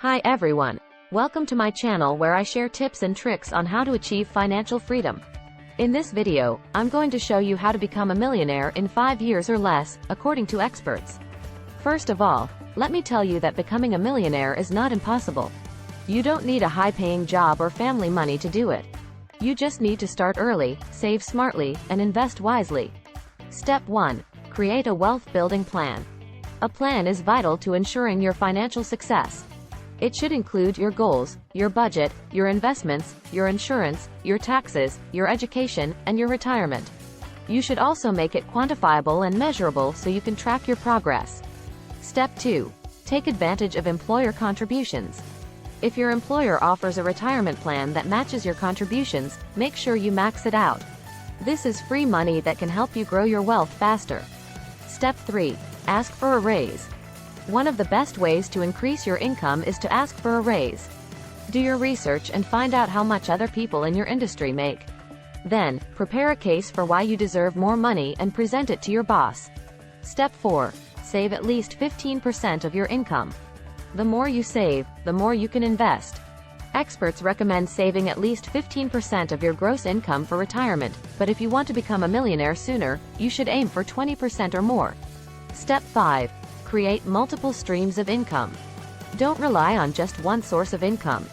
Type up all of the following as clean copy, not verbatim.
Hi everyone. Welcome to my channel where I share tips and tricks on how to achieve financial freedom. In this video, I'm going to show you how to become a millionaire in 5 years or less, according to experts. First of all, let me tell you that becoming a millionaire is not impossible. You don't need a high-paying job or family money to do it. You just need to start early, save smartly, and invest wisely. Step 1. Create a wealth-building plan. A plan is vital to ensuring your financial success. It should include your goals, your budget, your investments, your insurance, your taxes, your education, and your retirement. You should also make it quantifiable and measurable so you can track your progress. Step 2. Take advantage of employer contributions. If your employer offers a retirement plan that matches your contributions, make sure you max it out. This is free money that can help you grow your wealth faster. Step 3. Ask for a raise. One of the best ways to increase your income is to ask for a raise. Do your research and find out how much other people in your industry make. Then, prepare a case for why you deserve more money and present it to your boss. Step 4. Save at least 15% of your income. The more you save, the more you can invest. Experts recommend saving at least 15% of your gross income for retirement, but if you want to become a millionaire sooner, you should aim for 20% or more. Step 5. Create multiple streams of income. Don't rely on just one source of income.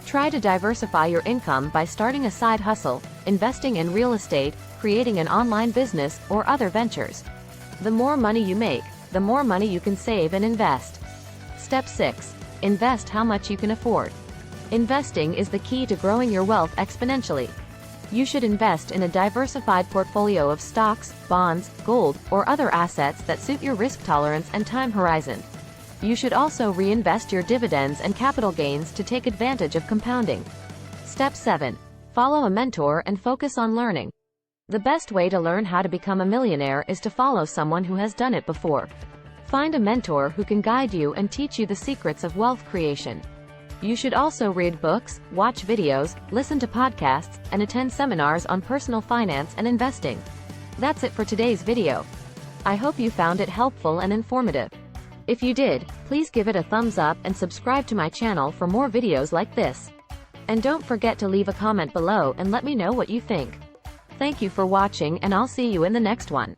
Try to diversify your income by starting a side hustle, investing in real estate, creating an online business, or other ventures. The more money you make, the more money you can save and invest. Step 6. Invest how much you can afford. Investing is the key to growing your wealth exponentially. You should invest in a diversified portfolio of stocks, bonds, gold, or other assets that suit your risk tolerance and time horizon. You should also reinvest your dividends and capital gains to take advantage of compounding. Step 7. Follow a mentor and focus on learning. The best way to learn how to become a millionaire is to follow someone who has done it before. Find a mentor who can guide you and teach you the secrets of wealth creation. You should also read books, watch videos, listen to podcasts, and attend seminars on personal finance and investing. That's it for today's video. I hope you found it helpful and informative. If you did, please give it a thumbs up and subscribe to my channel for more videos like this. And don't forget to leave a comment below and let me know what you think. Thank you for watching, and I'll see you in the next one.